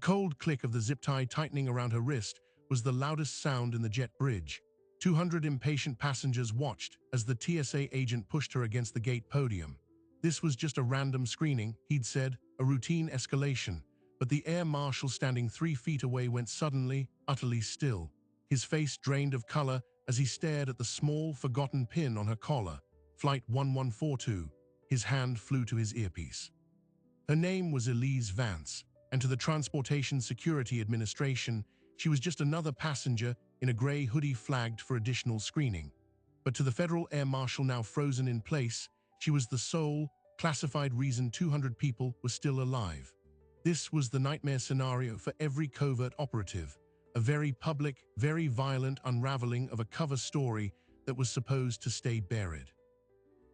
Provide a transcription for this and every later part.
cold click of the zip tie tightening around her wrist was the loudest sound in the jet bridge. 200 impatient passengers watched as the TSA agent pushed her against the gate podium. This was just a random screening, he'd said, a routine escalation. But the air marshal standing 3 feet away went suddenly, utterly still. His face drained of color as he stared at the small, forgotten pin on her collar. Flight 1142. His hand flew to his earpiece. Her name was Elise Vance, and to the Transportation Security Administration, she was just another passenger in a gray hoodie flagged for additional screening. But to the Federal Air Marshal now frozen in place, she was the sole, classified reason 200 people were still alive. This was the nightmare scenario for every covert operative, a very public, very violent unraveling of a cover story that was supposed to stay buried.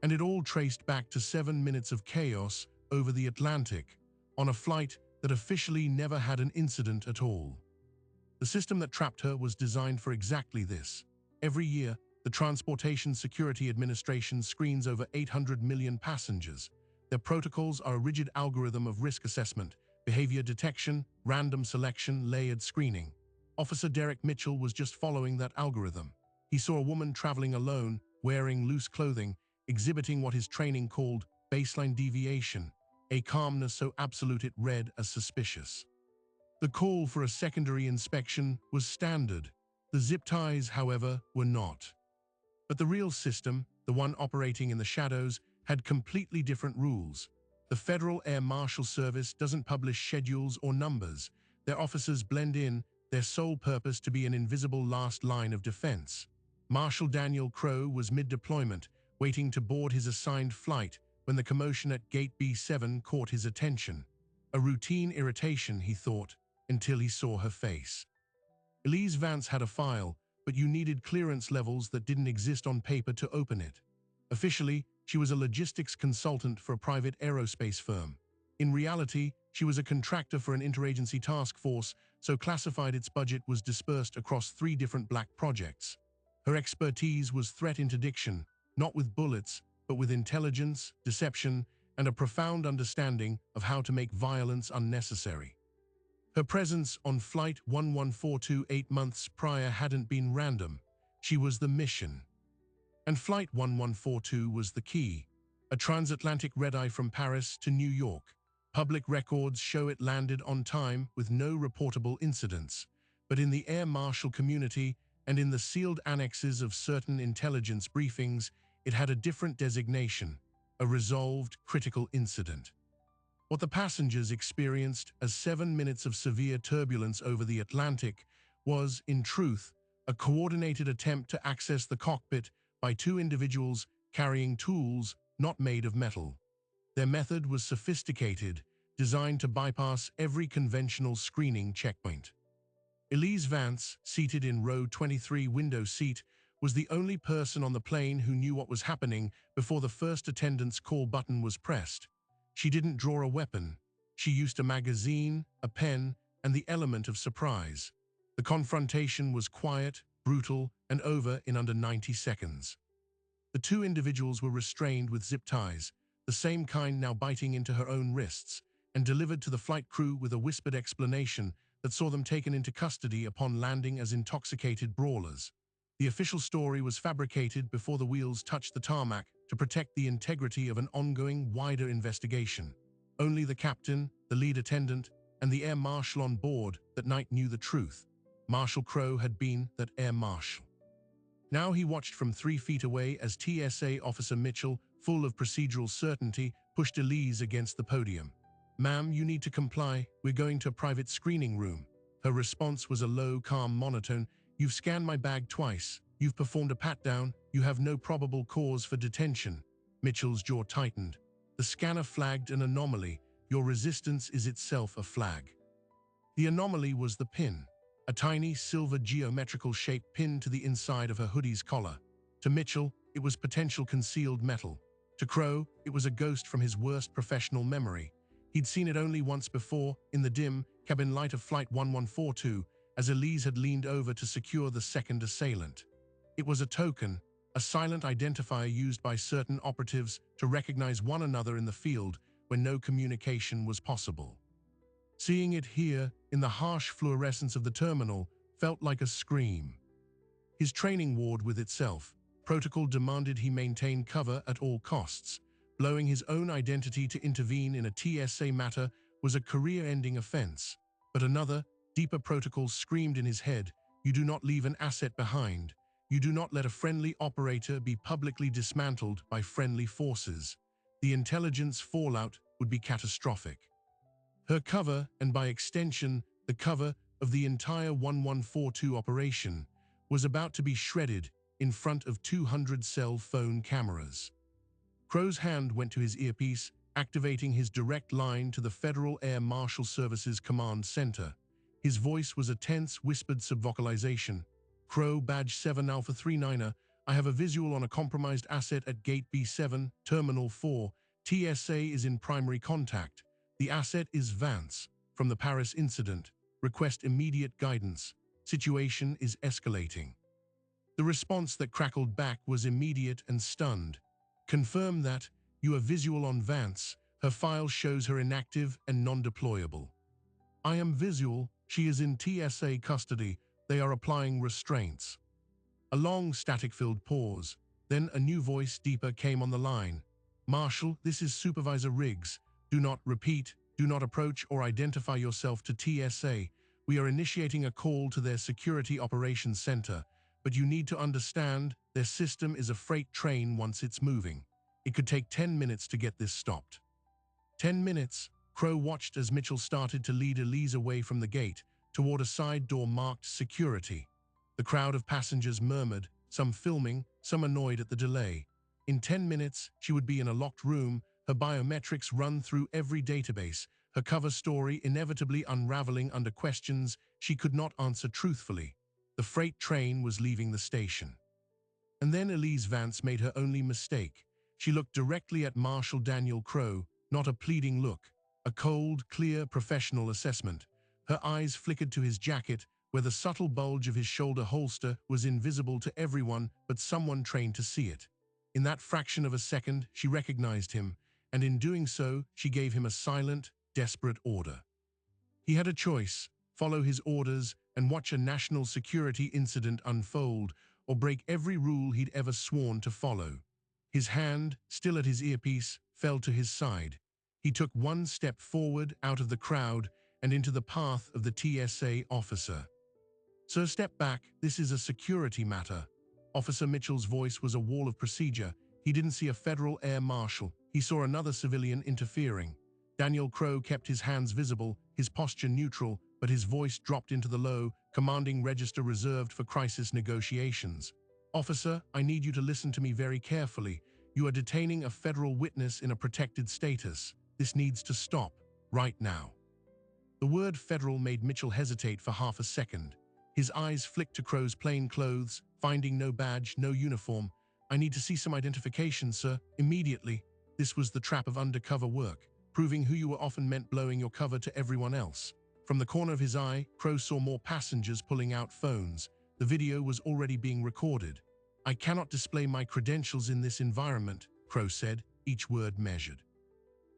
And it all traced back to 7 minutes of chaos over the Atlantic, on a flight that officially never had an incident at all. The system that trapped her was designed for exactly this. Every year, the Transportation Security Administration screens over 800 million passengers. Their protocols are a rigid algorithm of risk assessment, behavior detection, random selection, layered screening. Officer Derek Mitchell was just following that algorithm. He saw a woman traveling alone, wearing loose clothing, exhibiting what his training called baseline deviation, a calmness so absolute it read as suspicious. The call for a secondary inspection was standard. The zip ties, however, were not. But the real system, the one operating in the shadows, had completely different rules. The Federal Air Marshal Service doesn't publish schedules or numbers. Their officers blend in, their sole purpose to be an invisible last line of defense. Marshal Daniel Crowe was mid-deployment, waiting to board his assigned flight when the commotion at Gate B7 caught his attention. A routine irritation, he thought, until he saw her face. Elise Vance had a file, but you needed clearance levels that didn't exist on paper to open it. Officially, she was a logistics consultant for a private aerospace firm. In reality, she was a contractor for an interagency task force, so classified its budget was dispersed across 3 different black projects. Her expertise was threat interdiction, not with bullets, but with intelligence, deception, and a profound understanding of how to make violence unnecessary. Her presence on Flight 1142 8 months prior hadn't been random. She was the mission. And Flight 1142 was the key. A transatlantic red-eye from Paris to New York. Public records show it landed on time with no reportable incidents. But in the air marshal community and in the sealed annexes of certain intelligence briefings, it had a different designation, a resolved critical incident. What the passengers experienced as 7 minutes of severe turbulence over the Atlantic was, in truth, a coordinated attempt to access the cockpit by 2 individuals carrying tools not made of metal. Their method was sophisticated, designed to bypass every conventional screening checkpoint. Elise Vance, seated in row 23 window seat, was the only person on the plane who knew what was happening before the first attendant's call button was pressed. She didn't draw a weapon. She used a magazine, a pen, and the element of surprise. The confrontation was quiet, brutal, and over in under 90 seconds. The 2 individuals were restrained with zip ties, the same kind now biting into her own wrists, and delivered to the flight crew with a whispered explanation that saw them taken into custody upon landing as intoxicated brawlers. The official story was fabricated before the wheels touched the tarmac to protect the integrity of an ongoing, wider investigation. Only the captain, the lead attendant, and the air marshal on board that night knew the truth. Marshal Crowe had been that air marshal. Now he watched from 3 feet away as TSA Officer Mitchell, full of procedural certainty, pushed Elise against the podium. "Ma'am, you need to comply. We're going to a private screening room." Her response was a low, calm monotone. "You've scanned my bag twice. You've performed a pat-down. You have no probable cause for detention." Mitchell's jaw tightened. "The scanner flagged an anomaly. Your resistance is itself a flag." The anomaly was the pin, a tiny silver geometrical shaped pin to the inside of her hoodie's collar. To Mitchell, it was potential concealed metal. To Crowe, it was a ghost from his worst professional memory. He'd seen it only once before, in the dim cabin light of Flight 1142, as Elise had leaned over to secure the second assailant. It was a token, a silent identifier used by certain operatives to recognize one another in the field when no communication was possible. Seeing it here, in the harsh fluorescence of the terminal, felt like a scream. His training warred with itself. Protocol demanded he maintain cover at all costs. Blowing his own identity to intervene in a TSA matter was a career-ending offense. But another, deeper protocol screamed in his head, "You do not leave an asset behind. You do not let a friendly operator be publicly dismantled by friendly forces." The intelligence fallout would be catastrophic. Her cover, and by extension, the cover of the entire 1142 operation, was about to be shredded in front of 200 cell phone cameras. Crow's hand went to his earpiece, activating his direct line to the Federal Air Marshal Service's command center. His voice was a tense, whispered subvocalization. "Crow, Badge 7 Alpha 39er, I have a visual on a compromised asset at Gate B7, Terminal 4. TSA is in primary contact. The asset is Vance, from the Paris incident. Request immediate guidance. Situation is escalating." The response that crackled back was immediate and stunned. "Confirm that. You are visual on Vance. Her file shows her inactive and non-deployable." "I am visual. She is in TSA custody. They are applying restraints." A long, static-filled pause. Then a new voice, deeper, came on the line. "Marshal, this is Supervisor Riggs. Do not approach or identify yourself to TSA. We are initiating a call to their Security Operations Center, but you need to understand their system is a freight train once it's moving. It could take 10 minutes to get this stopped." 10 minutes? Crow watched as Mitchell started to lead Elise away from the gate, toward a side door marked security. The crowd of passengers murmured, some filming, some annoyed at the delay. In 10 minutes, she would be in a locked room, her biometrics run through every database, her cover story inevitably unraveling under questions she could not answer truthfully. The freight train was leaving the station. And then Elise Vance made her only mistake. She looked directly at Marshal Daniel Crow, not a pleading look, a cold, clear, professional assessment. Her eyes flickered to his jacket, where the subtle bulge of his shoulder holster was invisible to everyone but someone trained to see it. In that fraction of a second, she recognized him, and in doing so, she gave him a silent, desperate order. He had a choice: follow his orders and watch a national security incident unfold, or break every rule he'd ever sworn to follow. His hand, still at his earpiece, fell to his side. He took one step forward out of the crowd and into the path of the TSA officer. "Sir, step back. This is a security matter." Officer Mitchell's voice was a wall of procedure. He didn't see a federal air marshal. He saw another civilian interfering. Daniel Crow kept his hands visible, his posture neutral, but his voice dropped into the low, commanding register reserved for crisis negotiations. "Officer, I need you to listen to me very carefully. You are detaining a federal witness in a protected status. This needs to stop, right now." The word federal made Mitchell hesitate for half a second. His eyes flicked to Crow's plain clothes, finding no badge, no uniform. "I need to see some identification, sir, immediately." This was the trap of undercover work. Proving who you were often meant blowing your cover to everyone else. From the corner of his eye, Crow saw more passengers pulling out phones. The video was already being recorded. "I cannot display my credentials in this environment," Crow said, each word measured.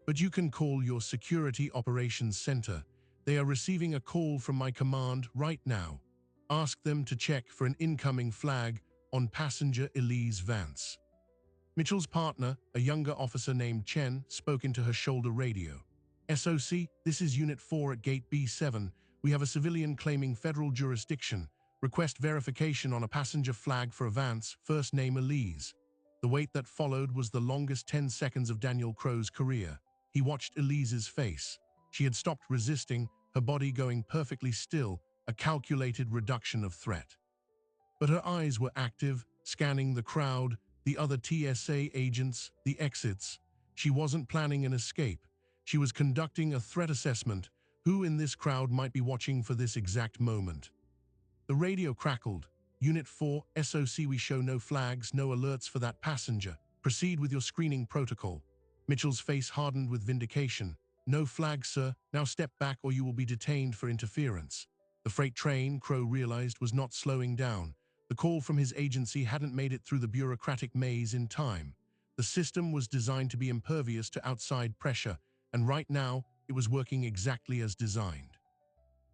"But you can call your Security Operations Center. They are receiving a call from my command right now. Ask them to check for an incoming flag on passenger Elise Vance." Mitchell's partner, a younger officer named Chen, spoke into her shoulder radio. "SOC, this is Unit 4 at Gate B7. We have a civilian claiming federal jurisdiction. Request verification on a passenger flag for a Vance, first name Elise." The wait that followed was the longest 10 seconds of Daniel Crow's career. He watched Elise's face. She had stopped resisting, her body going perfectly still, a calculated reduction of threat. But her eyes were active, scanning the crowd, the other TSA agents, the exits. She wasn't planning an escape. She was conducting a threat assessment. Who in this crowd might be watching for this exact moment? The radio crackled. "Unit 4, SOC, we show no flags, no alerts for that passenger. Proceed with your screening protocol." Mitchell's face hardened with vindication. "No flags, sir. Now step back or you will be detained for interference." The freight train, Crow realized, was not slowing down. The call from his agency hadn't made it through the bureaucratic maze in time. The system was designed to be impervious to outside pressure, and right now, it was working exactly as designed.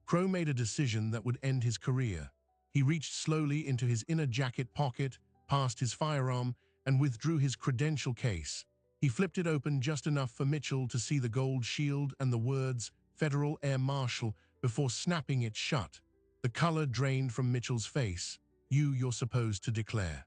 Crow made a decision that would end his career. He reached slowly into his inner jacket pocket, passed his firearm, and withdrew his credential case. He flipped it open just enough for Mitchell to see the gold shield and the words, Federal Air Marshal, before snapping it shut. The color drained from Mitchell's face. You're supposed to declare.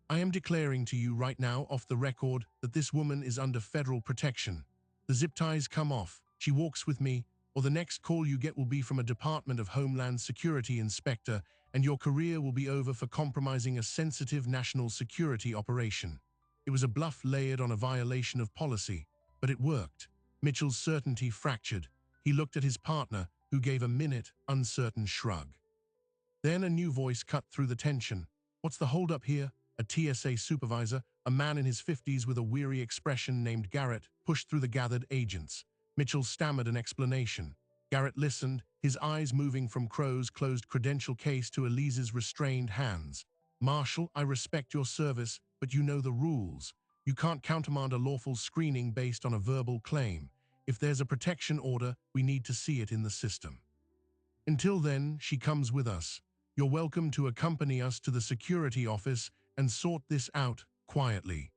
I am declaring to you right now off the record that this woman is under federal protection. The zip ties come off, she walks with me, or the next call you get will be from a Department of Homeland Security inspector, and your career will be over for compromising a sensitive national security operation. It was a bluff layered on a violation of policy, but it worked. Mitchell's certainty fractured. He looked at his partner, who gave a minute, uncertain shrug. Then a new voice cut through the tension. What's the holdup here? A TSA supervisor, a man in his 50s with a weary expression named Garrett, pushed through the gathered agents. Mitchell stammered an explanation. Garrett listened, his eyes moving from Crow's closed credential case to Elise's restrained hands. Marshal, I respect your service, but you know the rules. You can't countermand a lawful screening based on a verbal claim. If there's a protection order, we need to see it in the system. Until then, she comes with us. You're welcome to accompany us to the security office and sort this out quietly.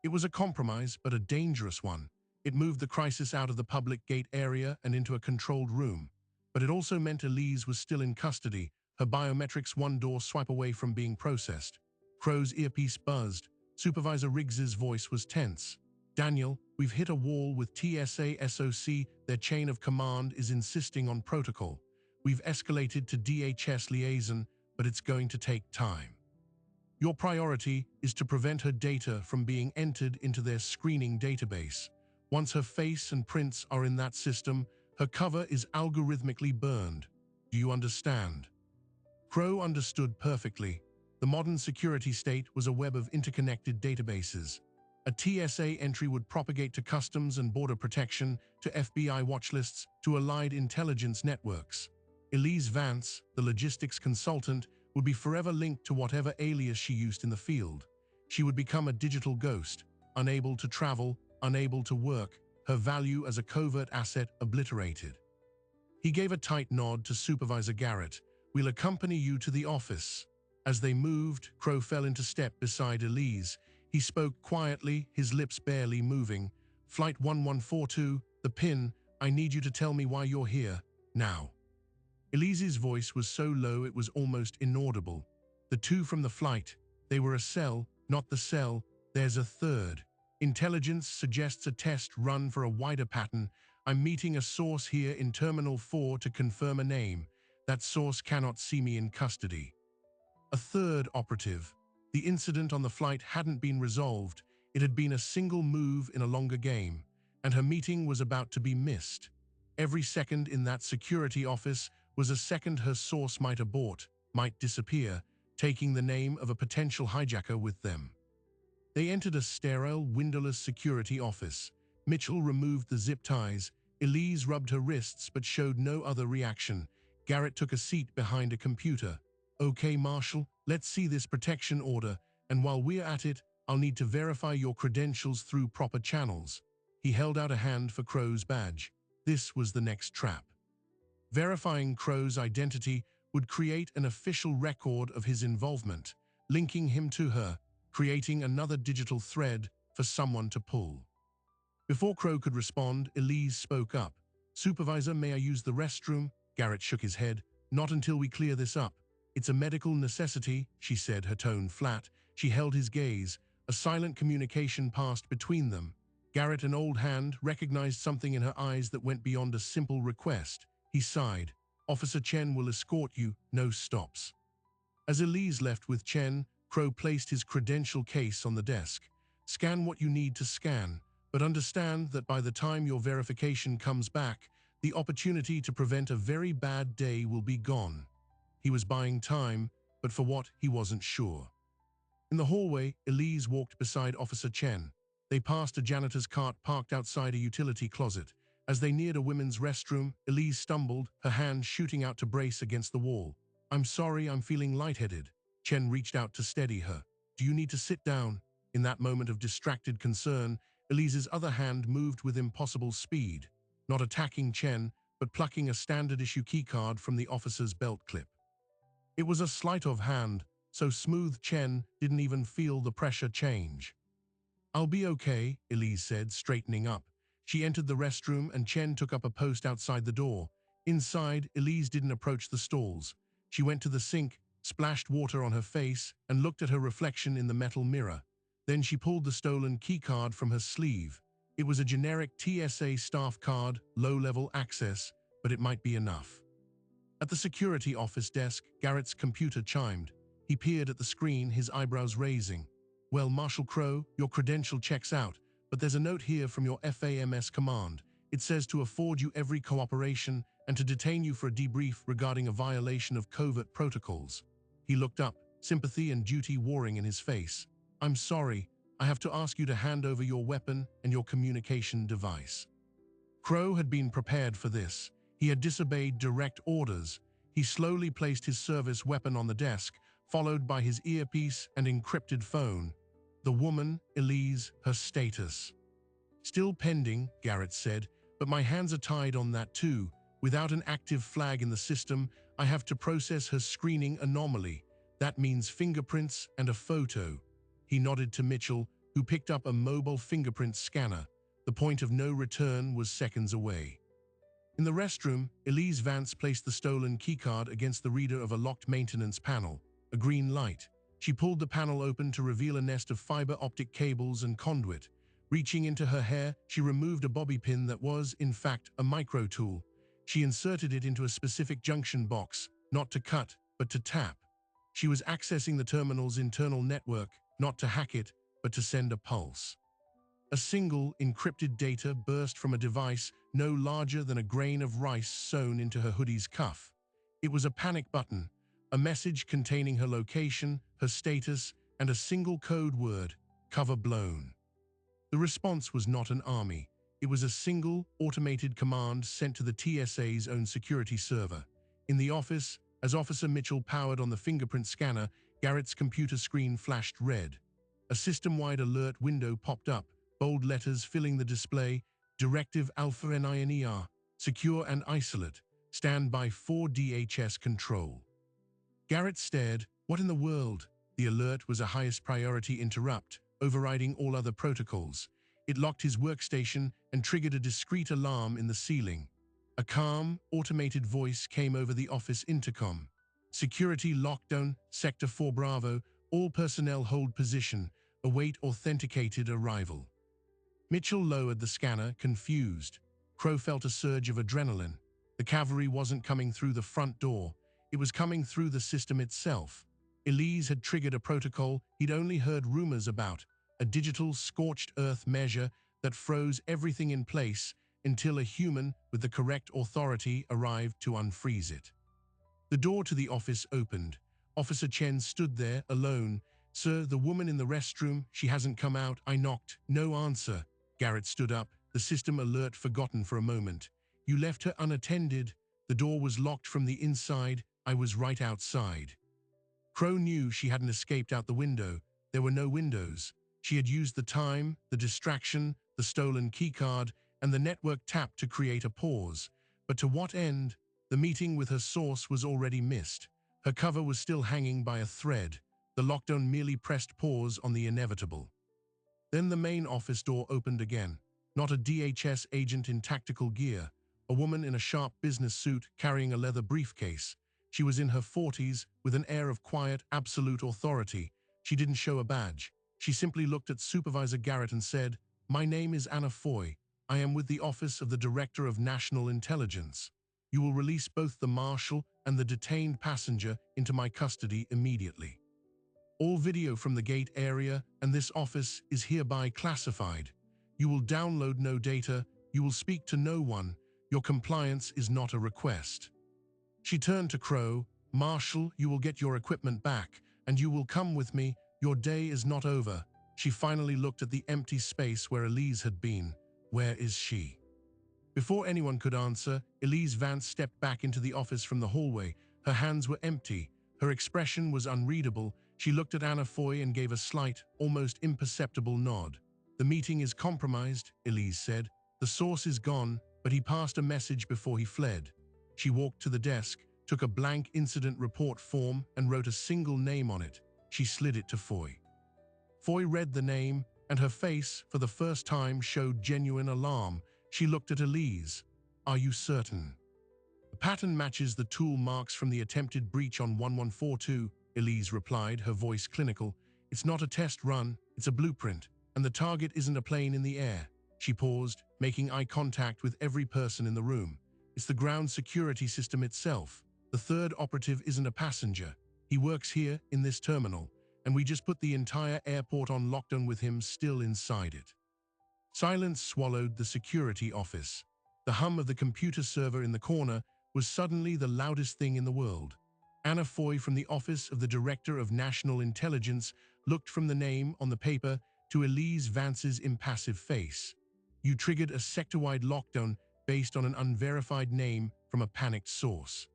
It was a compromise, but a dangerous one. It moved the crisis out of the public gate area and into a controlled room. But it also meant Elise was still in custody, her biometrics one door swipe away from being processed. Crow's earpiece buzzed. Supervisor Riggs's voice was tense. Daniel, we've hit a wall with TSA SOC. Their chain of command is insisting on protocol. We've escalated to DHS liaison, but it's going to take time. Your priority is to prevent her data from being entered into their screening database. Once her face and prints are in that system, her cover is algorithmically burned. Do you understand? Crow understood perfectly. The modern security state was a web of interconnected databases. A TSA entry would propagate to Customs and Border Protection, to FBI watchlists, to allied intelligence networks. Elise Vance, the logistics consultant, would be forever linked to whatever alias she used in the field. She would become a digital ghost, unable to travel, unable to work, her value as a covert asset obliterated. He gave a tight nod to Supervisor Garrett. We'll accompany you to the office. As they moved, Crow fell into step beside Elise. He spoke quietly, his lips barely moving. Flight 1142, the pin, I need you to tell me why you're here, now. Elise's voice was so low it was almost inaudible. The two from the flight, they were a cell, not the cell, there's a third. Intelligence suggests a test run for a wider pattern. I'm meeting a source here in Terminal 4 to confirm a name. That source cannot see me in custody. A third operative. The incident on the flight hadn't been resolved. It had been a single move in a longer game, and her meeting was about to be missed. Every second in that security office was a second her source might abort, might disappear, taking the name of a potential hijacker with them. They entered a sterile, windowless security office. Mitchell removed the zip ties. Elise rubbed her wrists but showed no other reaction. Garrett took a seat behind a computer. Okay, Marshal, let's see this protection order, and while we're at it, I'll need to verify your credentials through proper channels. He held out a hand for Crow's badge. This was the next trap. Verifying Crow's identity would create an official record of his involvement, linking him to her, creating another digital thread for someone to pull. Before Crow could respond, Elise spoke up. Supervisor, may I use the restroom? Garrett shook his head. Not until we clear this up. It's a medical necessity, she said, her tone flat. She held his gaze. A silent communication passed between them. Garrett, an old hand, recognized something in her eyes that went beyond a simple request. He sighed. Officer Chen will escort you, no stops. As Elise left with Chen, Crow placed his credential case on the desk. Scan what you need to scan, but understand that by the time your verification comes back, the opportunity to prevent a very bad day will be gone. He was buying time, but for what, he wasn't sure. In the hallway, Elise walked beside Officer Chen. They passed a janitor's cart parked outside a utility closet. As they neared a women's restroom, Elise stumbled, her hand shooting out to brace against the wall. I'm sorry, I'm feeling lightheaded. Chen reached out to steady her. Do you need to sit down? In that moment of distracted concern, Elise's other hand moved with impossible speed. not attacking Chen, but plucking a standard-issue keycard from the officer's belt clip. It was a sleight of hand, so smooth Chen didn't even feel the pressure change. "I'll be okay," Elise said, straightening up. She entered the restroom and Chen took up a post outside the door. Inside, Elise didn't approach the stalls. She went to the sink, splashed water on her face, and looked at her reflection in the metal mirror. Then she pulled the stolen keycard from her sleeve. It was a generic TSA staff card, low-level access, but it might be enough. At the security office desk, Garrett's computer chimed. He peered at the screen, his eyebrows raising. "Well, Marshal Crow, your credential checks out, but there's a note here from your FAMS command. It says to afford you every cooperation and to detain you for a debrief regarding a violation of covert protocols." He looked up, sympathy and duty warring in his face. "I'm sorry, I have to ask you to hand over your weapon and your communication device." Crow had been prepared for this. He had disobeyed direct orders. He slowly placed his service weapon on the desk, followed by his earpiece and encrypted phone. The woman, Elise, her status. "Still pending," Garrett said, "but my hands are tied on that too. Without an active flag in the system, I have to process her screening anomaly. That means fingerprints and a photo." He nodded to Mitchell, who picked up a mobile fingerprint scanner. The point of no return was seconds away. In the restroom, Elise Vance placed the stolen keycard against the reader of a locked maintenance panel, a green light. She pulled the panel open to reveal a nest of fiber optic cables and conduit. Reaching into her hair, she removed a bobby pin that was, in fact, a micro tool. She inserted it into a specific junction box, not to cut, but to tap. She was accessing the terminal's internal network, not to hack it, but to send a pulse. A single, encrypted data burst from a device no larger than a grain of rice sewn into her hoodie's cuff. It was a panic button, a message containing her location, her status, and a single code word, "cover blown." The response was not an army. It was a single, automated command sent to the TSA's own security server. In the office, as Officer Mitchell powered on the fingerprint scanner, Garrett's computer screen flashed red. A system-wide alert window popped up, bold letters filling the display: Directive Alpha NINER, secure and isolate, stand by for DHS control. Garrett stared. What in the world? The alert was a highest priority interrupt, overriding all other protocols. It locked his workstation and triggered a discreet alarm in the ceiling. A calm, automated voice came over the office intercom. "Security lockdown, Sector 4 Bravo, all personnel hold position, await authenticated arrival." Mitchell lowered the scanner, confused. Crow felt a surge of adrenaline. The cavalry wasn't coming through the front door. It was coming through the system itself. Elise had triggered a protocol he'd only heard rumors about, a digital scorched earth measure that froze everything in place until a human with the correct authority arrived to unfreeze it. The door to the office opened. Officer Chen stood there, alone. "Sir, the woman in the restroom, she hasn't come out. I knocked. No answer." Garrett stood up, the system alert forgotten for a moment. "You left her unattended. The door was locked from the inside. I was right outside." Crow knew she hadn't escaped out the window. There were no windows. She had used the time, the distraction, the stolen keycard, and the network tap to create a pause. But to what end? The meeting with her source was already missed. Her cover was still hanging by a thread. The lockdown merely pressed pause on the inevitable. Then the main office door opened again. Not a DHS agent in tactical gear. A woman in a sharp business suit carrying a leather briefcase. She was in her 40s with an air of quiet, absolute authority. She didn't show a badge. She simply looked at Supervisor Garrett and said, "My name is Anna Foy. I am with the Office of the Director of National Intelligence. You will release both the Marshal and the detained passenger into my custody immediately. All video from the gate area and this office is hereby classified. You will download no data. You will speak to no one. Your compliance is not a request." She turned to Crow. "Marshal, you will get your equipment back, and you will come with me. Your day is not over." She finally looked at the empty space where Elise had been. Where is she? Before anyone could answer, Elise Vance stepped back into the office from the hallway. Her hands were empty. Her expression was unreadable. She looked at Anna Foy and gave a slight, almost imperceptible nod. "The meeting is compromised," Elise said. "The source is gone. but he passed a message before he fled. She walked to the desk, took a blank incident report form, and wrote a single name on it. She slid it to Foy. Foy read the name, and her face, for the first time, showed genuine alarm. She looked at Elise. "Are you certain?" "The pattern matches the tool marks from the attempted breach on 1142, Elise replied, her voice clinical. "It's not a test run, it's a blueprint, and the target isn't a plane in the air." She paused, making eye contact with every person in the room. "It's the ground security system itself. The third operative isn't a passenger. He works here, in this terminal, and we just put the entire airport on lockdown with him still inside it." Silence swallowed the security office. The hum of the computer server in the corner was suddenly the loudest thing in the world. Anna Foy from the Office of the Director of National Intelligence looked from the name on the paper to Elise Vance's impassive face. "You triggered a sector-wide lockdown based on an unverified name from a panicked source."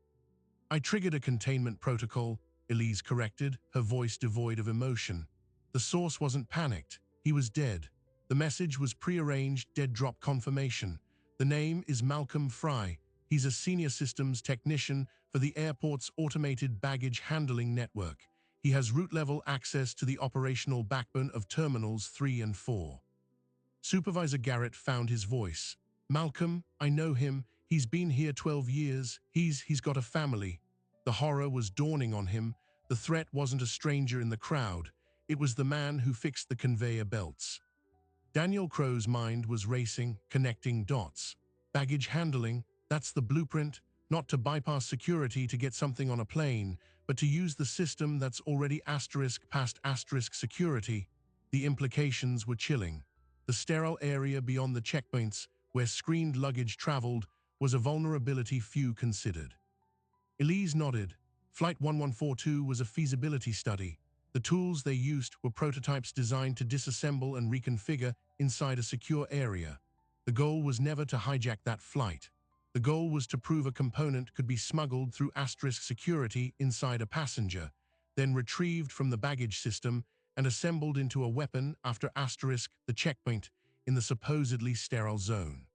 "I triggered a containment protocol," Elise corrected, her voice devoid of emotion. "The source wasn't panicked. He was dead. The message was pre-arranged dead drop confirmation. The name is Malcolm Fry. He's a senior systems technician for the airport's automated baggage handling network. He has route-level access to the operational backbone of Terminals 3 and 4. Supervisor Garrett found his voice. "Malcolm, I know him. He's been here 12 years. He's got a family." The horror was dawning on him. The threat wasn't a stranger in the crowd. It was the man who fixed the conveyor belts. Daniel Crow's mind was racing, connecting dots. Baggage handling, that's the blueprint, not to bypass security to get something on a plane, but to use the system that's already asterisk past asterisk security. The implications were chilling. The sterile area beyond the checkpoints, where screened luggage traveled, was a vulnerability few considered. Elise nodded. Flight 1142 was a feasibility study. The tools they used were prototypes designed to disassemble and reconfigure inside a secure area. The goal was never to hijack that flight. The goal was to prove a component could be smuggled through asterisk security inside a passenger, then retrieved from the baggage system and assembled into a weapon after asterisk the checkpoint in the supposedly sterile zone.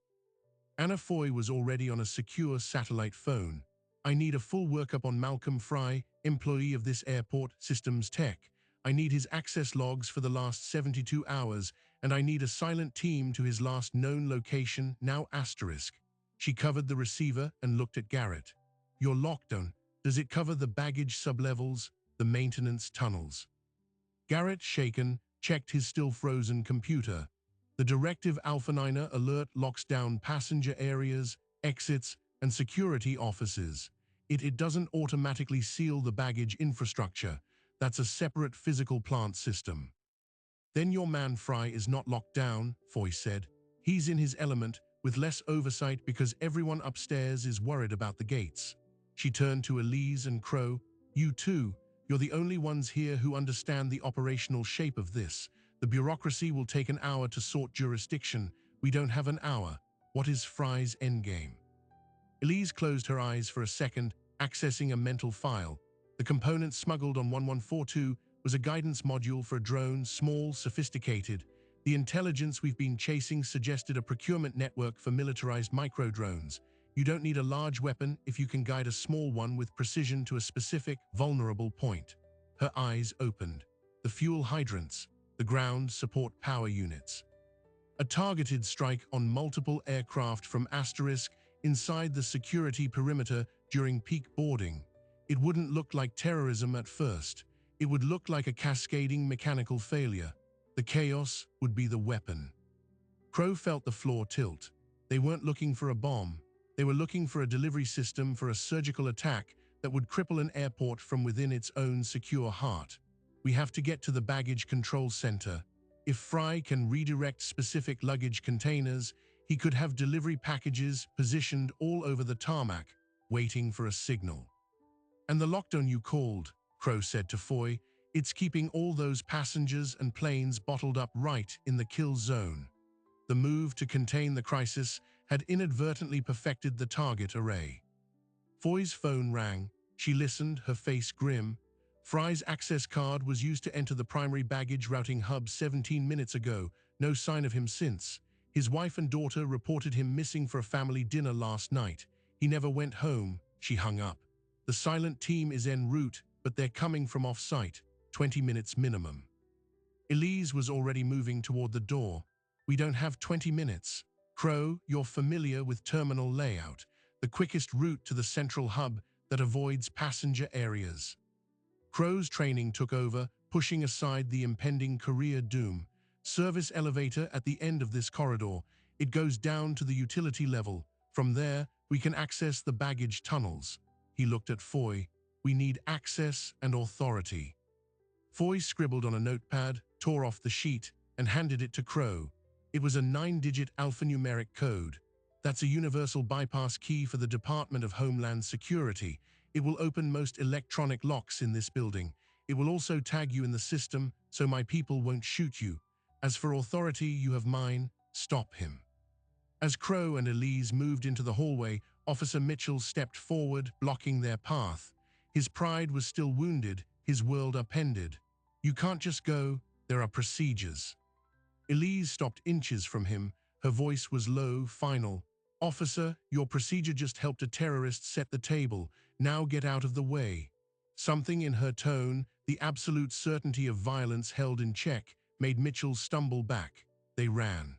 Anna Foy was already on a secure satellite phone. "I need a full workup on Malcolm Fry, employee of this airport, systems tech. I need his access logs for the last 72 hours, and I need a silent team to his last known location, now asterisk." She covered the receiver and looked at Garrett. "Your lockdown, does it cover the baggage sublevels, the maintenance tunnels?" Garrett, shaken, checked his still frozen computer. The Directive Alpha 9 alert locks down passenger areas, exits, and security offices. It doesn't automatically seal the baggage infrastructure. That's a separate physical plant system. "Then your man Fry is not locked down," Foy said. "He's in his element, with less oversight because everyone upstairs is worried about the gates." She turned to Elise and Crow. "You two, you're the only ones here who understand the operational shape of this. The bureaucracy will take an hour to sort jurisdiction. We don't have an hour. What is Fry's endgame?" Elise closed her eyes for a second, accessing a mental file. The component smuggled on 1142 was a guidance module for a drone, small, sophisticated. The intelligence we've been chasing suggested a procurement network for militarized micro-drones. You don't need a large weapon if you can guide a small one with precision to a specific, vulnerable point. Her eyes opened. The fuel hydrants, the ground support power units. A targeted strike on multiple aircraft from asterisk inside the security perimeter during peak boarding. It wouldn't look like terrorism at first. It would look like a cascading mechanical failure. The chaos would be the weapon. Crow felt the floor tilt. They weren't looking for a bomb. They were looking for a delivery system for a surgical attack that would cripple an airport from within its own secure heart. "We have to get to the baggage control center. If Fry can redirect specific luggage containers, he could have delivery packages positioned all over the tarmac, waiting for a signal." "And the lockdown you called," Crow said to Foy, "it's keeping all those passengers and planes bottled up right in the kill zone." The move to contain the crisis had inadvertently perfected the target array. Foy's phone rang. She listened, her face grim. Fry's access card was used to enter the primary baggage routing hub 17 minutes ago. No sign of him since. His wife and daughter reported him missing for a family dinner last night. He never went home. She hung up. The silent team is en route, but they're coming from off-site, 20 minutes minimum. Elise was already moving toward the door. We don't have 20 minutes. Crow, you're familiar with terminal layout, the quickest route to the central hub that avoids passenger areas. Crow's training took over, pushing aside the impending career doom. Service elevator at the end of this corridor. It goes down to the utility level. From there, we can access the baggage tunnels. He looked at Foy. We need access and authority. Foy scribbled on a notepad, tore off the sheet, and handed it to Crow. It was a 9-digit alphanumeric code. That's a universal bypass key for the Department of Homeland Security. It will open most electronic locks in this building. It will also tag you in the system, so my people won't shoot you. As for authority, you have mine. Stop him. As Crow and Elise moved into the hallway, Officer Mitchell stepped forward, blocking their path. His pride was still wounded, his world upended. You can't just go, there are procedures. Elise stopped inches from him. Her voice was low, final. Officer, your procedure just helped a terrorist set the table. Now get out of the way. Something in her tone, the absolute certainty of violence held in check, made Mitchell stumble back. They ran.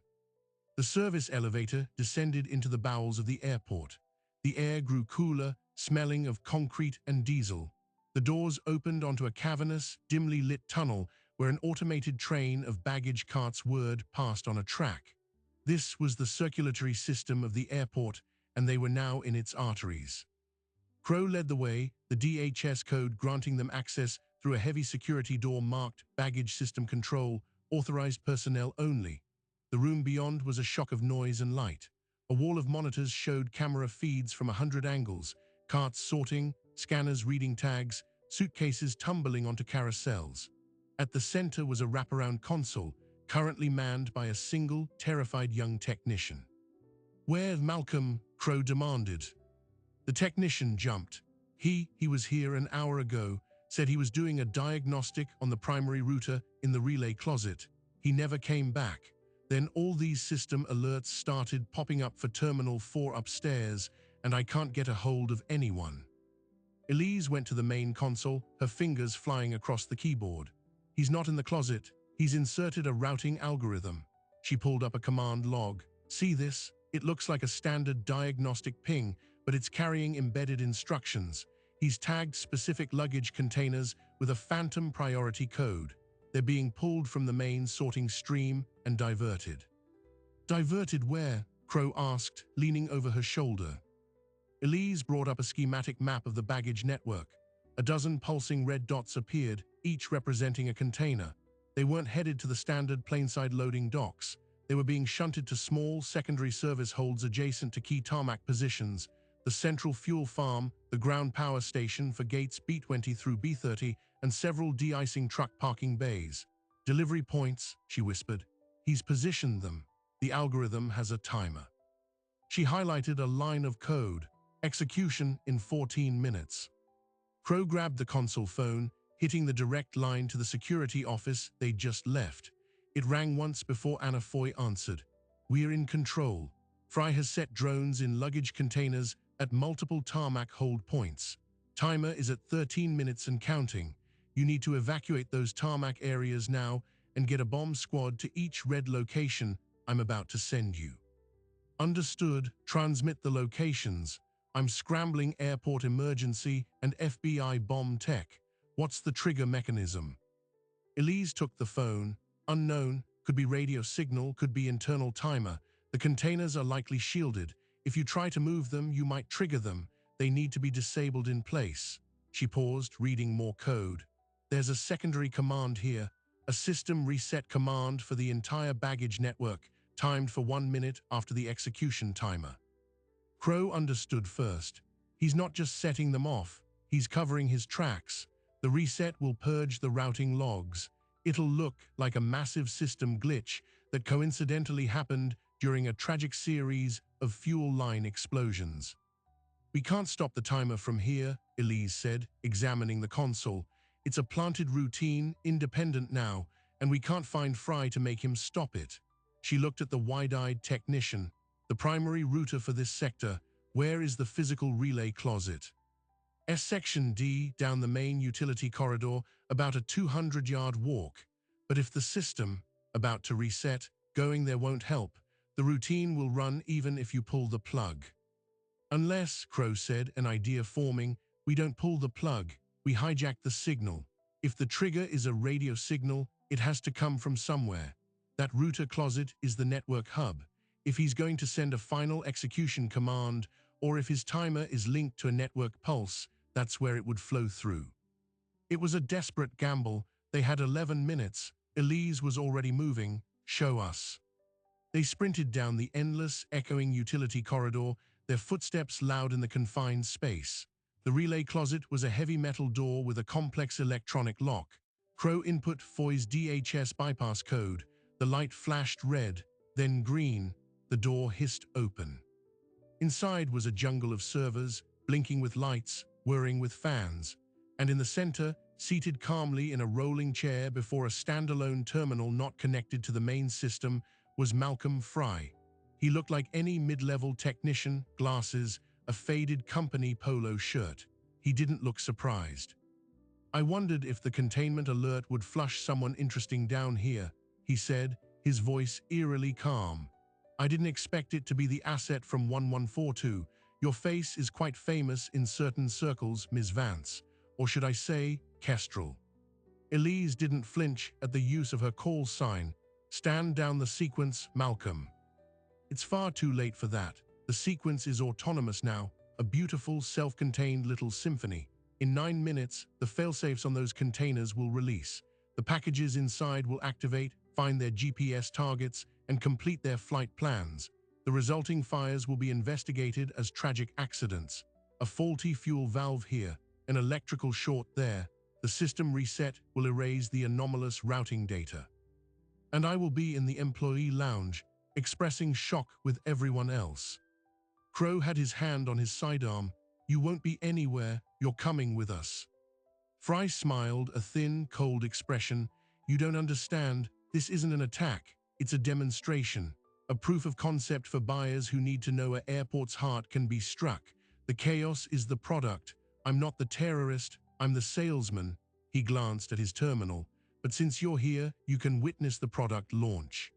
The service elevator descended into the bowels of the airport. The air grew cooler, smelling of concrete and diesel. The doors opened onto a cavernous, dimly lit tunnel where an automated train of baggage carts whirred past on a track. This was the circulatory system of the airport, and they were now in its arteries. Crow led the way, the DHS code granting them access through a heavy security door marked Baggage System Control, authorized personnel only. The room beyond was a shock of noise and light. A wall of monitors showed camera feeds from 100 angles, carts sorting, scanners reading tags, suitcases tumbling onto carousels. At the center was a wraparound console, currently manned by a single, terrified young technician. "Where's Malcolm?" Crow demanded. The technician jumped. He was here an hour ago, said he was doing a diagnostic on the primary router in the relay closet. He never came back. Then all these system alerts started popping up for Terminal 4 upstairs, and I can't get a hold of anyone. Elise went to the main console, her fingers flying across the keyboard. He's not in the closet. He's inserted a routing algorithm. She pulled up a command log. See this? It looks like a standard diagnostic ping, but it's carrying embedded instructions. He's tagged specific luggage containers with a phantom priority code. They're being pulled from the main sorting stream and diverted. Diverted where? Crow asked, leaning over her shoulder. Elise brought up a schematic map of the baggage network. A dozen pulsing red dots appeared, each representing a container. They weren't headed to the standard plainside loading docks. They were being shunted to small secondary service holds adjacent to key tarmac positions, the central fuel farm, the ground power station for gates B20 through B30, and several de-icing truck parking bays. Delivery points, she whispered. He's positioned them. The algorithm has a timer. She highlighted a line of code. Execution in 14 minutes. Crow grabbed the console phone, hitting the direct line to the security office they'd just left. It rang once before Anna Foy answered. We're in control. Fry has set drones in luggage containers at multiple tarmac hold points. Timer is at 13 minutes and counting. You need to evacuate those tarmac areas now and get a bomb squad to each red location I'm about to send you. Understood. Transmit the locations. I'm scrambling airport emergency and FBI bomb tech. What's the trigger mechanism? Elise took the phone. Unknown. Could be radio signal, could be internal timer. The containers are likely shielded. If you try to move them, you might trigger them. They need to be disabled in place. She paused, reading more code. There's a secondary command here. A system reset command for the entire baggage network, timed for 1 minute after the execution timer. Crow understood first. He's not just setting them off, he's covering his tracks. The reset will purge the routing logs. It'll look like a massive system glitch that coincidentally happened during a tragic series of fuel line explosions. We can't stop the timer from here, Elise said, examining the console. It's a planted routine, independent now, and we can't find Fry to make him stop it. She looked at the wide-eyed technician. The primary router for this sector. Where is the physical relay closet? Section D, down the main utility corridor, about a 200-yard walk. But if the system, about to reset, going there won't help. The routine will run even if you pull the plug. Unless, Crow said, an idea forming, we don't pull the plug, we hijack the signal. If the trigger is a radio signal, it has to come from somewhere. That router closet is the network hub. If he's going to send a final execution command, or if his timer is linked to a network pulse, that's where it would flow through. It was a desperate gamble. They had 11 minutes. Elise was already moving. Show us. They sprinted down the endless, echoing utility corridor, their footsteps loud in the confined space. The relay closet was a heavy metal door with a complex electronic lock. Crow input Foy's DHS bypass code. The light flashed red, then green. The door hissed open. Inside was a jungle of servers, blinking with lights, whirring with fans. And in the center, seated calmly in a rolling chair before a standalone terminal not connected to the main system, was Malcolm Fry. He looked like any mid-level technician, glasses, a faded company polo shirt. He didn't look surprised. I wondered if the containment alert would flush someone interesting down here, he said, his voice eerily calm. I didn't expect it to be the asset from 1142. Your face is quite famous in certain circles, Ms. Vance. Or should I say, Kestrel. Elise didn't flinch at the use of her call sign. Stand down the sequence, Malcolm. It's far too late for that. The sequence is autonomous now, a beautiful, self-contained little symphony. In 9 minutes, the failsafes on those containers will release. The packages inside will activate, find their GPS targets, and complete their flight plans. The resulting fires will be investigated as tragic accidents. A faulty fuel valve here, an electrical short there. The system reset will erase the anomalous routing data. And I will be in the employee lounge, expressing shock with everyone else. Crow had his hand on his sidearm. You won't be anywhere, you're coming with us. Fry smiled, a thin, cold expression. You don't understand, this isn't an attack, it's a demonstration. A proof of concept for buyers who need to know an airport's heart can be struck. The chaos is the product. I'm not the terrorist, I'm the salesman. He glanced at his terminal. But since you're here, you can witness the product launch.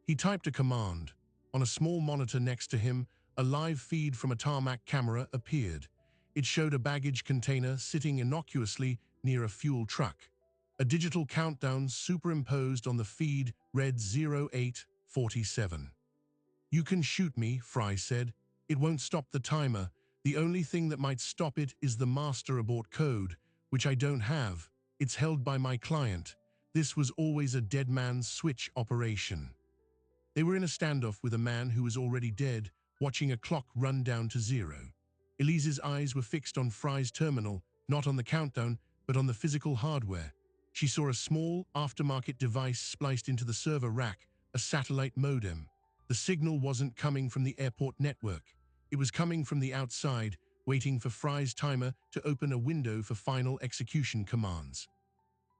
He typed a command. On a small monitor next to him, a live feed from a tarmac camera appeared. It showed a baggage container sitting innocuously near a fuel truck. A digital countdown superimposed on the feed read 0847. You can shoot me, Fry said. It won't stop the timer. The only thing that might stop it is the master abort code, which I don't have. It's held by my client. This was always a dead man's switch operation. They were in a standoff with a man who was already dead, watching a clock run down to 0. Elise's eyes were fixed on Fry's terminal, not on the countdown, but on the physical hardware. She saw a small, aftermarket device spliced into the server rack, a satellite modem. The signal wasn't coming from the airport network. It was coming from the outside, waiting for Fry's timer to open a window for final execution commands.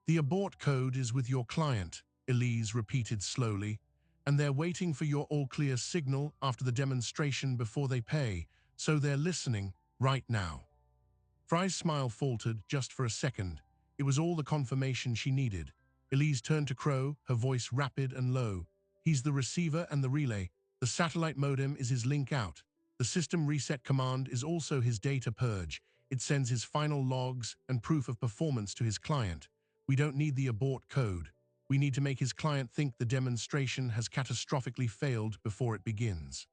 The abort code is with your client, Elise repeated slowly, and they're waiting for your all-clear signal after the demonstration before they pay, so they're listening right now. Fry's smile faltered just for a second. It was all the confirmation she needed. Elise turned to Crow, her voice rapid and low. He's the receiver and the relay. The satellite modem is his link out. The system reset command is also his data purge. It sends his final logs and proof of performance to his client. We don't need the abort code. We need to make his client think the demonstration has catastrophically failed before it begins.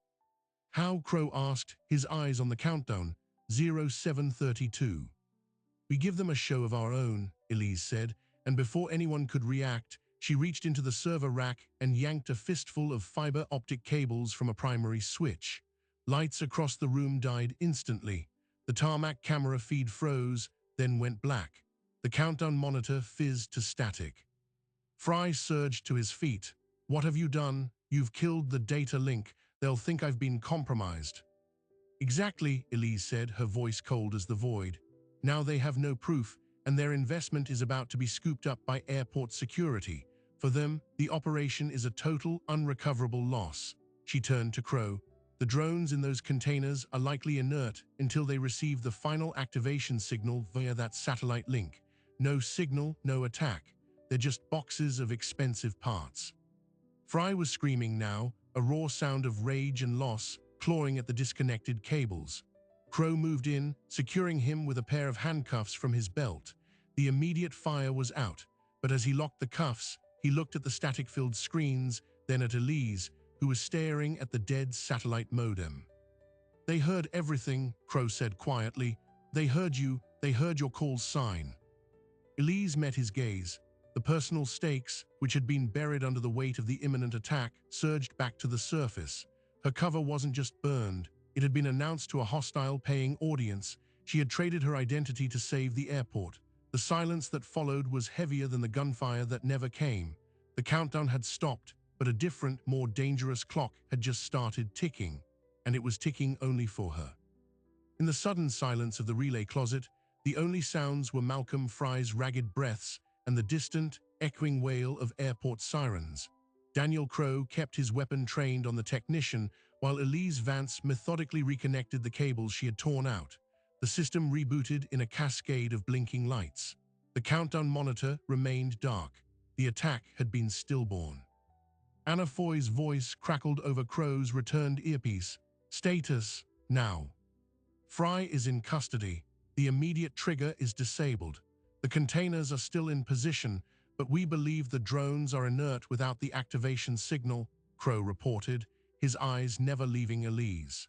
How? Crow asked, his eyes on the countdown. 0732. We give them a show of our own, Elise said, and before anyone could react, she reached into the server rack and yanked a fistful of fiber optic cables from a primary switch. Lights across the room died instantly. The tarmac camera feed froze, then went black. The countdown monitor fizzed to static. Fry surged to his feet. What have you done? You've killed the data link. They'll think I've been compromised. Exactly, Elise said, her voice cold as the void. Now they have no proof, and their investment is about to be scooped up by airport security. For them, the operation is a total, unrecoverable loss. She turned to Crow. The drones in those containers are likely inert until they receive the final activation signal via that satellite link. No signal, no attack. They're just boxes of expensive parts. Fry was screaming now, a raw sound of rage and loss, clawing at the disconnected cables. Crow moved in, securing him with a pair of handcuffs from his belt. The immediate fire was out, but as he locked the cuffs, he looked at the static-filled screens, then at Elise, who was staring at the dead satellite modem. "They heard everything," Crow said quietly. "They heard you, they heard your call's sign." Elise met his gaze. The personal stakes, which had been buried under the weight of the imminent attack, surged back to the surface. Her cover wasn't just burned, it had been announced to a hostile paying audience. She had traded her identity to save the airport. The silence that followed was heavier than the gunfire that never came. The countdown had stopped, but a different, more dangerous clock had just started ticking, and it was ticking only for her. In the sudden silence of the relay closet, the only sounds were Malcolm Fry's ragged breaths and the distant, echoing wail of airport sirens. Daniel Crow kept his weapon trained on the technician, while Elise Vance methodically reconnected the cables she had torn out. The system rebooted in a cascade of blinking lights. The countdown monitor remained dark. The attack had been stillborn. Anna Foy's voice crackled over Crow's returned earpiece. "Status, now. Fry is in custody. The immediate trigger is disabled. The containers are still in position, but we believe the drones are inert without the activation signal," Crow reported, his eyes never leaving Elise.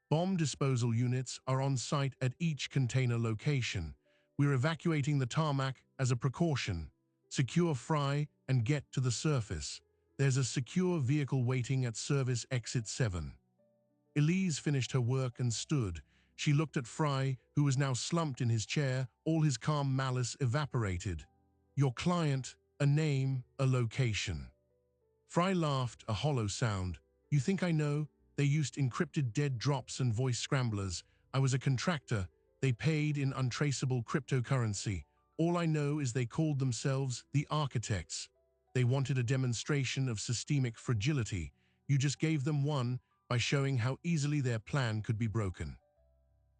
"Bomb disposal units are on site at each container location. We're evacuating the tarmac as a precaution. Secure Fry and get to the surface. There's a secure vehicle waiting at service exit 7. Elise finished her work and stood. She looked at Fry, who was now slumped in his chair, all his calm malice evaporated. "Your client, a name, a location." Fry laughed, a hollow sound. "You think I know? They used encrypted dead drops and voice scramblers. I was a contractor. They paid in untraceable cryptocurrency. All I know is they called themselves the Architects. They wanted a demonstration of systemic fragility. You just gave them one by showing how easily their plan could be broken."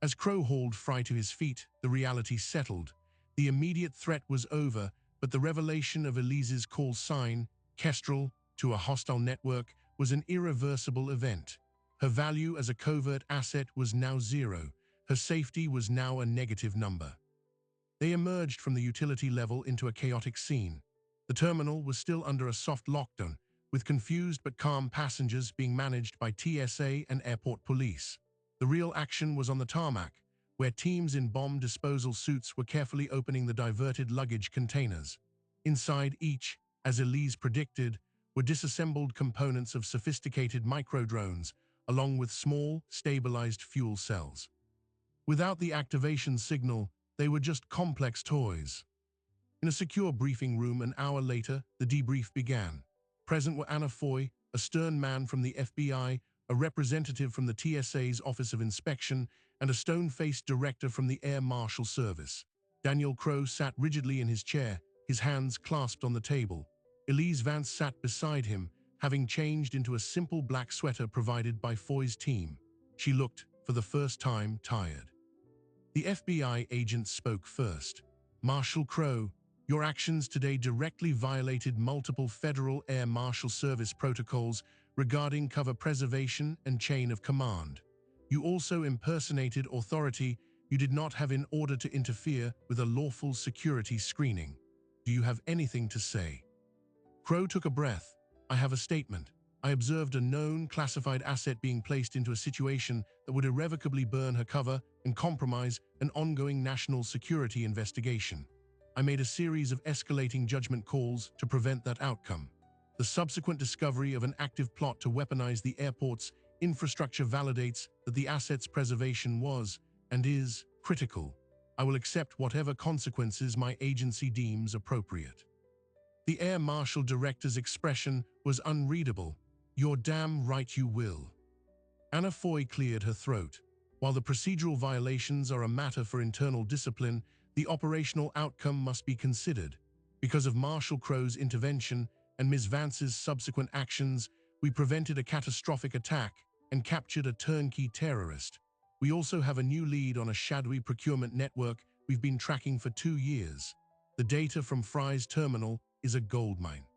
As Crow hauled Fry to his feet, the reality settled. The immediate threat was over, but the revelation of Elise's call sign, Kestrel, to a hostile network, was an irreversible event. Her value as a covert asset was now zero. Her safety was now a negative number. They emerged from the utility level into a chaotic scene. The terminal was still under a soft lockdown, with confused but calm passengers being managed by TSA and airport police. The real action was on the tarmac, where teams in bomb disposal suits were carefully opening the diverted luggage containers. Inside each, as Elise predicted, were disassembled components of sophisticated micro-drones, along with small, stabilized fuel cells. Without the activation signal, they were just complex toys. In a secure briefing room an hour later, the debrief began. Present were Anna Foy, a stern man from the FBI, a representative from the TSA's Office of Inspection, and a stone-faced director from the Air Marshal Service. Daniel Crow sat rigidly in his chair, his hands clasped on the table. Elise Vance sat beside him, having changed into a simple black sweater provided by Foy's team. She looked, for the first time, tired. The FBI agent spoke first. "Marshal Crow, your actions today directly violated multiple federal Air Marshal Service protocols regarding cover preservation and chain of command. You also impersonated authority you did not have in order to interfere with a lawful security screening. Do you have anything to say?" Crow took a breath. "I have a statement. I observed a known classified asset being placed into a situation that would irrevocably burn her cover and compromise an ongoing national security investigation. I made a series of escalating judgment calls to prevent that outcome. The subsequent discovery of an active plot to weaponize the airport's infrastructure validates that the asset's preservation was, and is, critical. I will accept whatever consequences my agency deems appropriate." The Air Marshal Director's expression was unreadable. "You're damn right you will." Anna Foy cleared her throat. "While the procedural violations are a matter for internal discipline, the operational outcome must be considered. Because of Marshal Crow's intervention and Ms. Vance's subsequent actions, we prevented a catastrophic attack and captured a turnkey terrorist. We also have a new lead on a shadowy procurement network we've been tracking for 2 years. The data from Fry's terminal is a goldmine.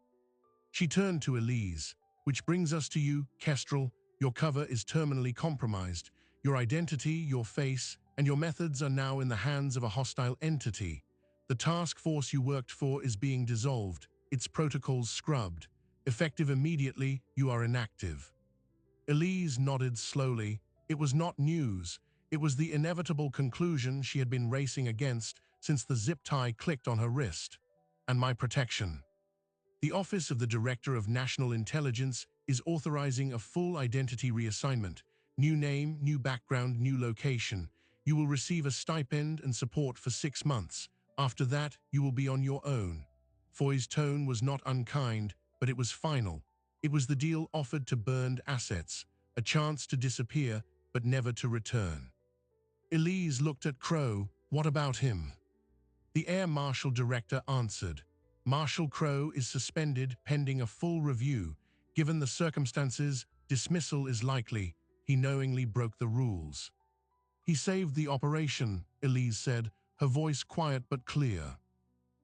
She turned to Elise. Which brings us to you, Kestrel. Your cover is terminally compromised. Your identity, your face, and your methods are now in the hands of a hostile entity. The task force you worked for is being dissolved, its protocols scrubbed. Effective immediately, you are inactive. Elise nodded slowly. It was not news. It was the inevitable conclusion she had been racing against since the zip tie clicked on her wrist. And my protection. The Office of the Director of National Intelligence is authorizing a full identity reassignment. New name, new background, new location. You will receive a stipend and support for 6 months. After that, you will be on your own. Foy's tone was not unkind, but it was final. It was the deal offered to burned assets, a chance to disappear, but never to return. Elise looked at Crow. What about him? The Air Marshal Director answered. Marshal Crow is suspended pending a full review. Given the circumstances, dismissal is likely. He knowingly broke the rules. He saved the operation, Elise said, her voice quiet but clear.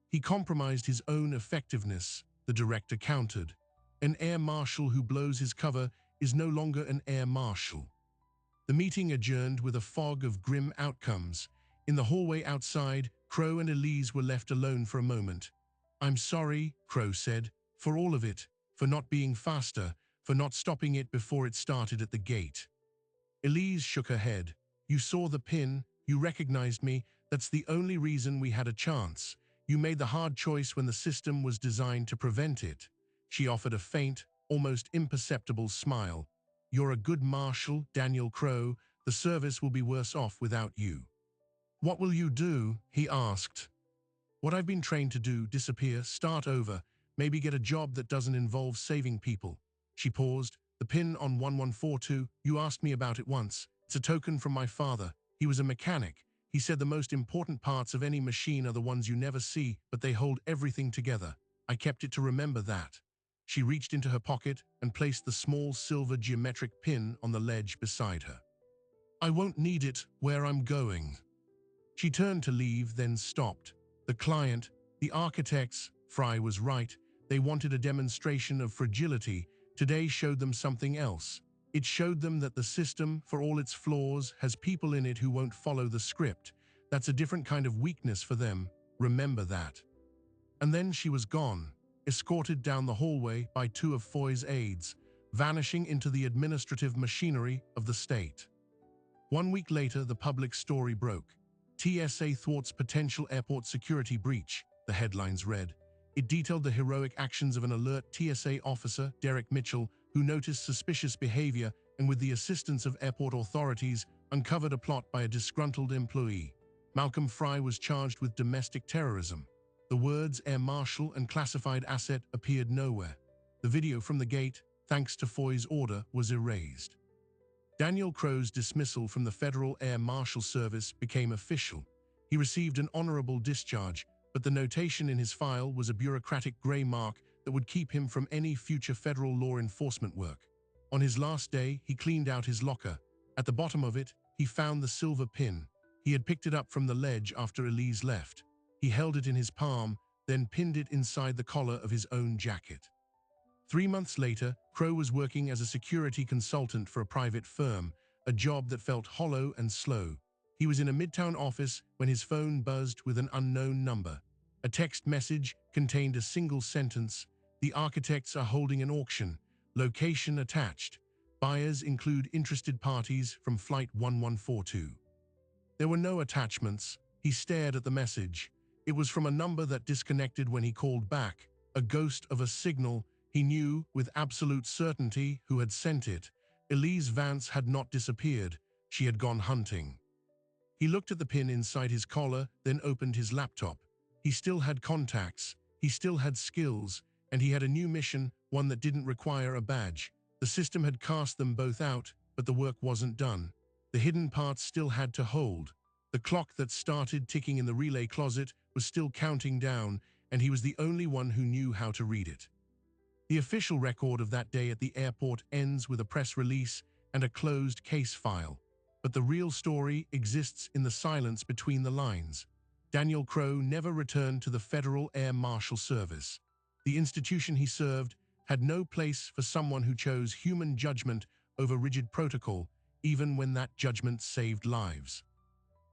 He compromised his own effectiveness, the director countered. An air marshal who blows his cover is no longer an air marshal. The meeting adjourned with a fog of grim outcomes. In the hallway outside, Crow and Elise were left alone for a moment. I'm sorry, Crow said, for all of it, for not being faster, for not stopping it before it started at the gate. Elise shook her head. You saw the pin, you recognized me, that's the only reason we had a chance. You made the hard choice when the system was designed to prevent it. She offered a faint, almost imperceptible smile. You're a good marshal, Daniel Crow. The service will be worse off without you. What will you do? He asked. What I've been trained to do, disappear, start over, maybe get a job that doesn't involve saving people. She paused. The pin on 1142, you asked me about it once. It's a token from my father. He was a mechanic. He said the most important parts of any machine are the ones you never see, but they hold everything together. I kept it to remember that. She reached into her pocket and placed the small silver geometric pin on the ledge beside her. I won't need it where I'm going. She turned to leave, then stopped. The client, the architects, Fry was right. They wanted a demonstration of fragility. Today showed them something else. It showed them that the system, for all its flaws, has people in it who won't follow the script. That's a different kind of weakness for them. Remember that. And then she was gone, escorted down the hallway by 2 of Foy's aides, vanishing into the administrative machinery of the state. 1 week later, the public story broke. TSA thwarts potential airport security breach, the headlines read. It detailed the heroic actions of an alert TSA officer, Derek Mitchell, who noticed suspicious behavior and with the assistance of airport authorities, uncovered a plot by a disgruntled employee. Malcolm Fry was charged with domestic terrorism. The words Air Marshal and classified asset appeared nowhere. The video from the gate, thanks to Foy's order, was erased. Daniel Crow's dismissal from the Federal Air Marshal Service became official. He received an honorable discharge, but the notation in his file was a bureaucratic gray mark that would keep him from any future federal law enforcement work. On his last day, he cleaned out his locker. At the bottom of it, he found the silver pin. He had picked it up from the ledge after Elise left. He held it in his palm, then pinned it inside the collar of his own jacket. 3 months later, Crow was working as a security consultant for a private firm, a job that felt hollow and slow. He was in a midtown office when his phone buzzed with an unknown number. A text message contained a single sentence: "The architects are holding an auction. Location attached. Buyers include interested parties from Flight 1142." There were no attachments. He stared at the message. It was from a number that disconnected when he called back, a ghost of a signal. He knew with absolute certainty who had sent it. Elise Vance had not disappeared. She had gone hunting. He looked at the pin inside his collar, then opened his laptop. He still had contacts, he still had skills, and he had a new mission, one that didn't require a badge. The system had cast them both out, but the work wasn't done. The hidden parts still had to hold. The clock that started ticking in the relay closet was still counting down, and he was the only one who knew how to read it. The official record of that day at the airport ends with a press release and a closed case file, but the real story exists in the silence between the lines. Daniel Crowe never returned to the Federal Air Marshal Service. The institution he served had no place for someone who chose human judgment over rigid protocol, even when that judgment saved lives.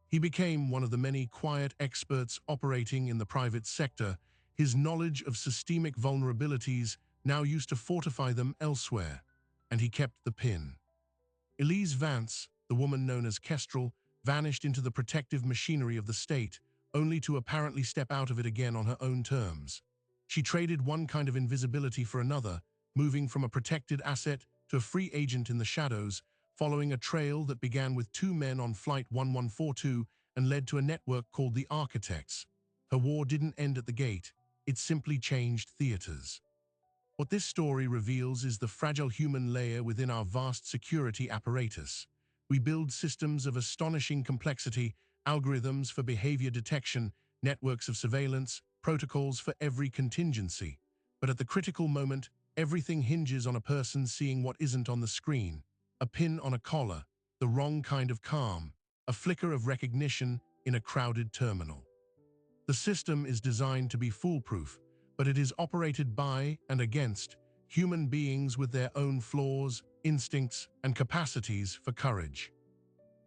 He became one of the many quiet experts operating in the private sector. His knowledge of systemic vulnerabilities now used to fortify them elsewhere, and he kept the pin. Elise Vance, the woman known as Kestrel, vanished into the protective machinery of the state, only to apparently step out of it again on her own terms. She traded one kind of invisibility for another, moving from a protected asset to a free agent in the shadows, following a trail that began with two men on Flight 1142 and led to a network called the Architects. Her war didn't end at the gate, it simply changed theaters. What this story reveals is the fragile human layer within our vast security apparatus. We build systems of astonishing complexity, algorithms for behavior detection, networks of surveillance, protocols for every contingency. But at the critical moment, everything hinges on a person seeing what isn't on the screen. A pin on a collar, the wrong kind of calm, a flicker of recognition in a crowded terminal. The system is designed to be foolproof, but it is operated by and against human beings with their own flaws, instincts, and capacities for courage.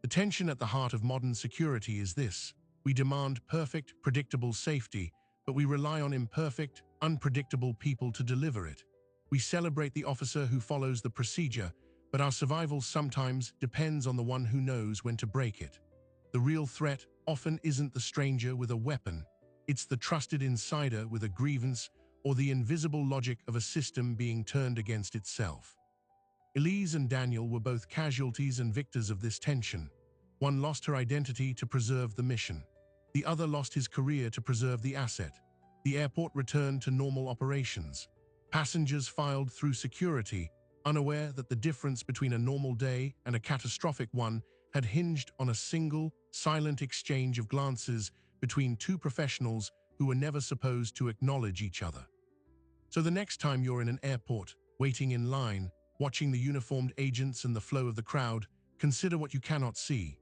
The tension at the heart of modern security is this: we demand perfect, predictable safety, but we rely on imperfect, unpredictable people to deliver it. We celebrate the officer who follows the procedure, but our survival sometimes depends on the one who knows when to break it. The real threat often isn't the stranger with a weapon, it's the trusted insider with a grievance or the invisible logic of a system being turned against itself. Elise and Daniel were both casualties and victors of this tension. One lost her identity to preserve the mission. The other lost his career to preserve the asset. The airport returned to normal operations. Passengers filed through security, unaware that the difference between a normal day and a catastrophic one had hinged on a single, silent exchange of glances between two professionals who were never supposed to acknowledge each other. So the next time you're in an airport, waiting in line, watching the uniformed agents and the flow of the crowd, consider what you cannot see.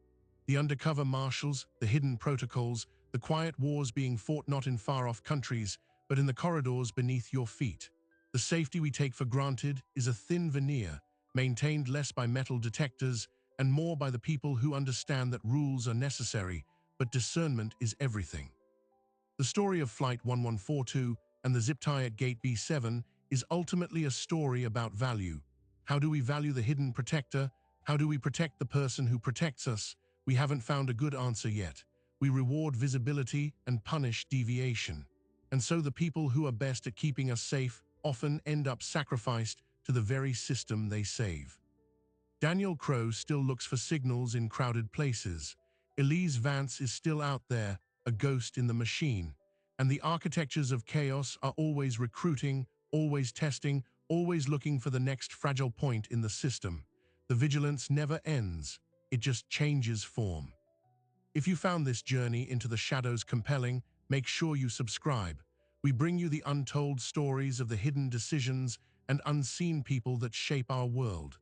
The undercover marshals, the hidden protocols, the quiet wars being fought not in far-off countries, but in the corridors beneath your feet. The safety we take for granted is a thin veneer, maintained less by metal detectors and more by the people who understand that rules are necessary, but discernment is everything. The story of Flight 1142 and the zip tie at Gate B7 is ultimately a story about value. How do we value the hidden protector? How do we protect the person who protects us? We haven't found a good answer yet. We reward visibility and punish deviation. And so the people who are best at keeping us safe often end up sacrificed to the very system they save. Daniel Crowe still looks for signals in crowded places. Elise Vance is still out there, a ghost in the machine. And the architectures of chaos are always recruiting, always testing, always looking for the next fragile point in the system. The vigilance never ends, it just changes form. If you found this journey into the shadows compelling, make sure you subscribe. We bring you the untold stories of the hidden decisions and unseen people that shape our world.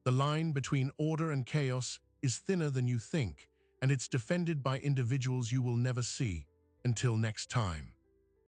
The line between order and chaos is thinner than you think, and it's defended by individuals you will never see. Until next time.